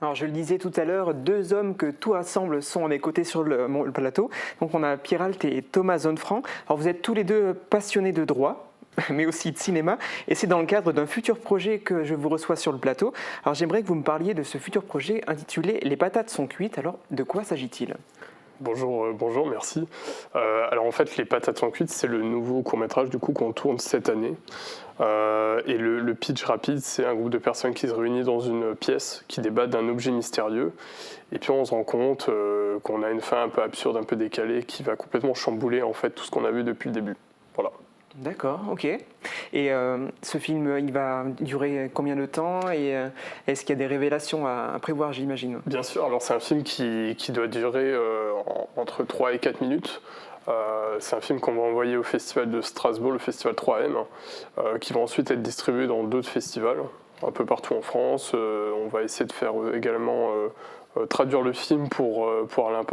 Alors je le disais tout à l'heure, deux hommes que tout rassemble sont à mes côtés sur le plateau. Donc on a Pierre Alt et Thomas Zonfranc. Alors vous êtes tous les deux passionnés de droit, mais aussi de cinéma, et c'est dans le cadre d'un futur projet que je vous reçois sur le plateau. Alors j'aimerais que vous me parliez de ce futur projet intitulé « Les patates sont cuites ». Alors de quoi s'agit-il ? Bonjour, merci. Alors en fait, Les patates sont cuites, c'est le nouveau court-métrage du coup qu'on tourne cette année. Et le pitch rapide, c'est un groupe de personnes qui se réunissent dans une pièce, qui débattent d'un objet mystérieux. Et puis on se rend compte qu'on a une fin un peu absurde, un peu décalée, qui va complètement chambouler en fait tout ce qu'on a vu depuis le début. Voilà. D'accord, ok. Et ce film, il va durer combien de temps et est-ce qu'il y a des révélations à prévoir, j'imagine ? Bien sûr, alors c'est un film qui doit durer entre 3 et 4 minutes. C'est un film qu'on va envoyer au festival de Strasbourg, le festival 3M, qui va ensuite être distribué dans d'autres festivals, un peu partout en France. On va essayer de faire également traduire le film pour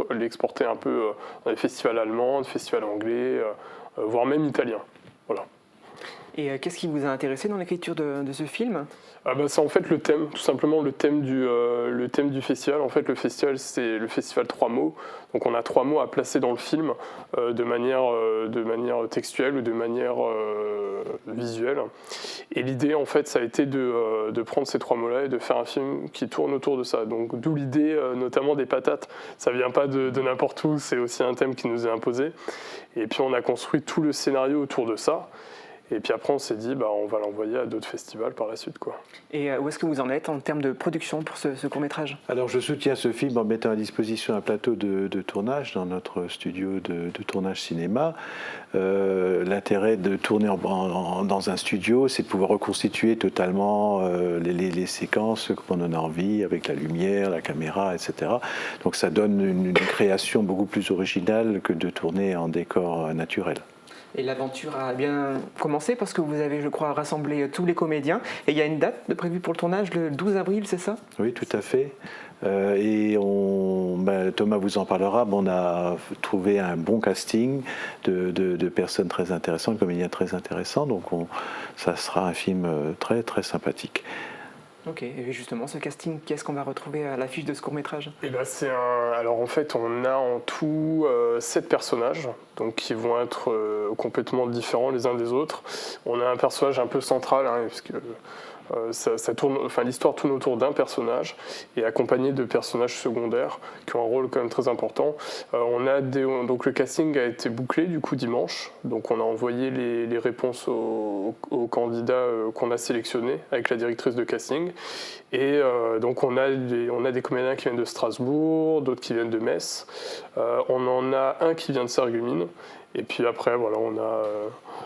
l'exporter un peu dans les festivals allemands, des festivals anglais, voire même italiens. Voilà. Et qu'est-ce qui vous a intéressé dans l'écriture de ce film ? C'est en fait le thème, tout simplement le thème du festival. En fait, le festival, c'est le festival 3 mots. Donc on a 3 mots à placer dans le film de manière textuelle ou de manière visuelle. Et l'idée, en fait, ça a été de prendre ces 3 mots-là et de faire un film qui tourne autour de ça. Donc d'où l'idée, notamment des patates. Ça vient pas de n'importe où, c'est aussi un thème qui nous est imposé. Et puis on a construit tout le scénario autour de ça. Et puis après, on s'est dit, on va l'envoyer à d'autres festivals par la suite, quoi. Et où est-ce que vous en êtes en termes de production pour ce court-métrage ? Alors, je soutiens ce film en mettant à disposition un plateau de tournage dans notre studio de tournage cinéma. L'intérêt de tourner dans un studio, c'est de pouvoir reconstituer totalement les séquences qu'on en a envie, avec la lumière, la caméra, etc. Donc, ça donne une création beaucoup plus originale que de tourner en décor naturel. Et l'aventure a bien commencé parce que vous avez, je crois, rassemblé tous les comédiens. Et il y a une date prévue pour le tournage, le 12 avril, c'est ça ? Oui, tout à fait. Et Thomas vous en parlera, on a trouvé un bon casting de personnes très intéressantes, de comédiens très intéressants. Donc ça sera un film très, très sympathique. Ok, et justement, ce casting, qu'est-ce qu'on va retrouver à l'affiche de ce court-métrage ? Alors en fait, on a en tout 7 personnages, donc qui vont être complètement différents les uns des autres. On a un personnage un peu central, puisque l'histoire tourne autour d'un personnage et accompagné de personnages secondaires qui ont un rôle quand même très important. Donc le casting a été bouclé du coup dimanche, donc on a envoyé les réponses aux candidats qu'on a sélectionnés avec la directrice de casting. Et donc on a des comédiens qui viennent de Strasbourg, d'autres qui viennent de Metz. On en a un qui vient de Sarreguemines. Et puis après, voilà,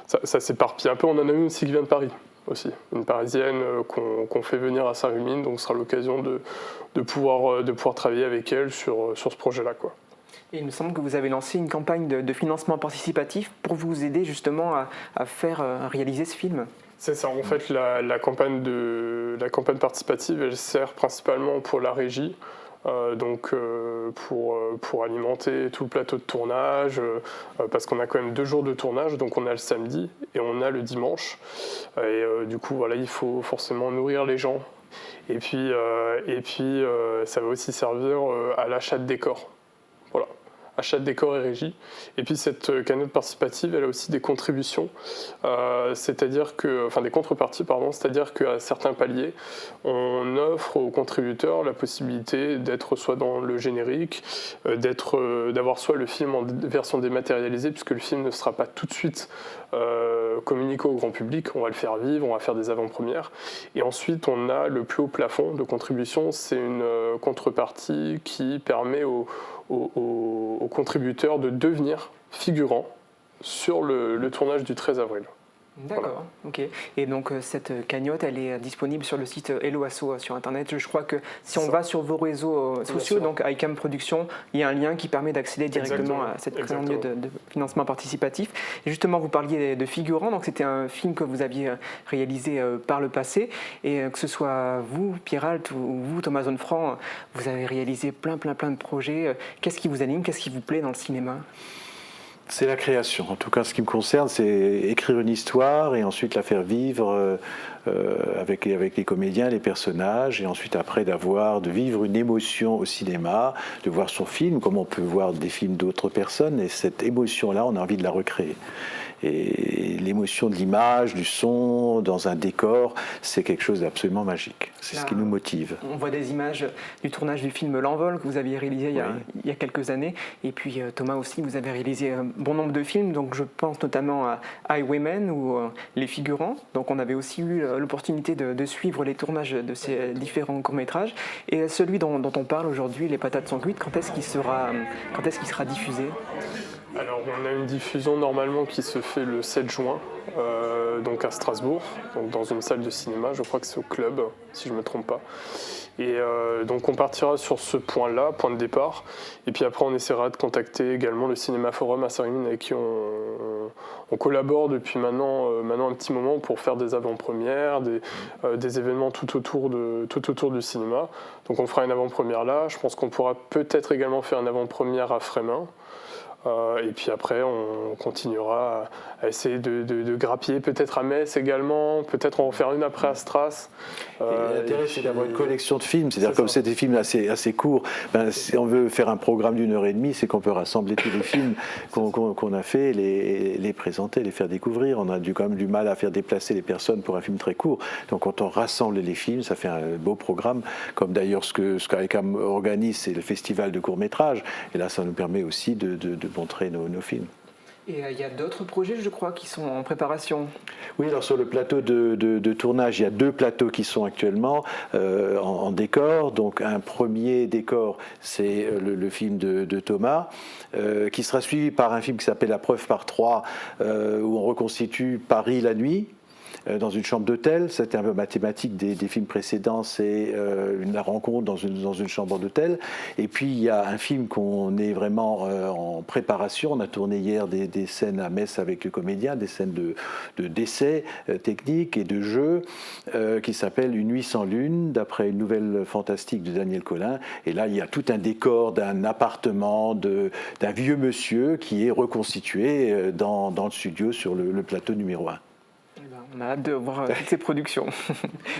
ça s'éparpille un peu. On en a une aussi qui vient de Paris. Aussi, une Parisienne qu'on fait venir à Sarreguemines, donc ce sera l'occasion de pouvoir travailler avec elle sur ce projet-là, quoi. Et il me semble que vous avez lancé une campagne de financement participatif pour vous aider justement à faire réaliser ce film. C'est ça, en fait, la campagne participative, elle sert principalement pour la régie. Pour alimenter tout le plateau de tournage, parce qu'on a quand même 2 jours de tournage, donc on a le samedi et on a le dimanche. Et du coup, voilà, il faut forcément nourrir les gens. Et puis ça va aussi servir à l'achat de décors. Voilà. Achat de décors et régie. Et puis cette cagnotte participative, elle a aussi des contributions, des contreparties, c'est-à-dire qu'à certains paliers, on offre aux contributeurs la possibilité d'être soit dans le générique, d'avoir soit le film en version dématérialisée, puisque le film ne sera pas tout de suite communiqué au grand public, on va le faire vivre, on va faire des avant-premières. Et ensuite, on a le plus haut plafond de contribution, c'est une contrepartie qui permet aux contributeurs de devenir figurants sur le tournage du 13 avril. D'accord, voilà. Ok. Et donc cette cagnotte, elle est disponible sur le site Hello Asso sur Internet. Je crois que si on va sur vos réseaux sociaux, donc iCam Production, il y a un lien qui permet d'accéder directement à cette cagnotte de financement participatif. Et justement, vous parliez de figurants, donc c'était un film que vous aviez réalisé par le passé. Et que ce soit vous, Pierre Alt, ou vous, Thomas Zonfranc, vous avez réalisé plein de projets. Qu'est-ce qui vous anime, qu'est-ce qui vous plaît dans le cinéma ? C'est la création. En tout cas, ce qui me concerne, c'est écrire une histoire et ensuite la faire vivre avec les comédiens, les personnages, et ensuite après de vivre une émotion au cinéma, de voir son film, comme on peut voir des films d'autres personnes, et cette émotion-là, on a envie de la recréer. Et l'émotion de l'image, du son, dans un décor, c'est quelque chose d'absolument magique. C'est ce qui nous motive. On voit des images du tournage du film L'Envol que vous aviez réalisé il y a quelques années. Et puis Thomas aussi, vous avez réalisé un bon nombre de films. Donc je pense notamment à Highwaymen ou Les Figurants. Donc on avait aussi eu l'opportunité de suivre les tournages de ces différents courts-métrages. Et celui dont on parle aujourd'hui, Les Patates sont cuites, quand est-ce qu'il sera diffusé ? Alors on a une diffusion normalement qui se fait le 7 juin, donc à Strasbourg, donc dans une salle de cinéma, je crois que c'est au Club, si je ne me trompe pas. Et donc on partira sur ce point-là, point de départ, et puis après on essaiera de contacter également le Cinéma Forum à Sarreguemines avec qui on collabore depuis maintenant un petit moment pour faire des avant-premières, des événements tout autour du cinéma. Donc on fera une avant-première là, je pense qu'on pourra peut-être également faire une avant-première à Frémin. Et puis après, on continuera à essayer de grappiller, peut-être à Metz également, peut-être on va en faire une après à Stras. L'intérêt, c'est d'avoir une collection de films, c'est-à-dire comme c'est des films assez courts, si on veut faire un programme d'1h30, c'est qu'on peut rassembler tous les films qu'on a fait, les présenter, les faire découvrir. On a quand même du mal à faire déplacer les personnes pour un film très court. Donc quand on rassemble les films, ça fait un beau programme, comme d'ailleurs ce qu'AECAM organise, c'est le festival de court-métrage. Et là, ça nous permet aussi de montrer nos films. Et il y a d'autres projets, je crois, qui sont en préparation. Oui, alors sur le plateau de tournage, il y a 2 plateaux qui sont actuellement en décor. Donc un premier décor, c'est le film de Thomas, qui sera suivi par un film qui s'appelle La Preuve par 3, où on reconstitue Paris la nuit. Dans une chambre d'hôtel, c'était un peu mathématique des films précédents, c'est la rencontre dans une chambre d'hôtel. Et puis il y a un film qu'on est vraiment en préparation. On a tourné hier des scènes à Metz avec le comédien, des scènes d'essais techniques et de jeux, qui s'appelle Une nuit sans lune, d'après une nouvelle fantastique de Daniel Colin. Et là, il y a tout un décor d'un appartement d'un vieux monsieur qui est reconstitué dans le studio sur le plateau numéro 1. On a hâte de voir toutes ces productions.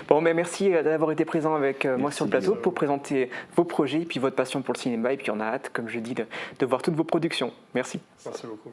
Bon, mais merci d'avoir été présent avec moi sur le plateau pour présenter vos projets et puis votre passion pour le cinéma. Et puis on a hâte, comme je dis, de voir toutes vos productions. Merci. Merci beaucoup.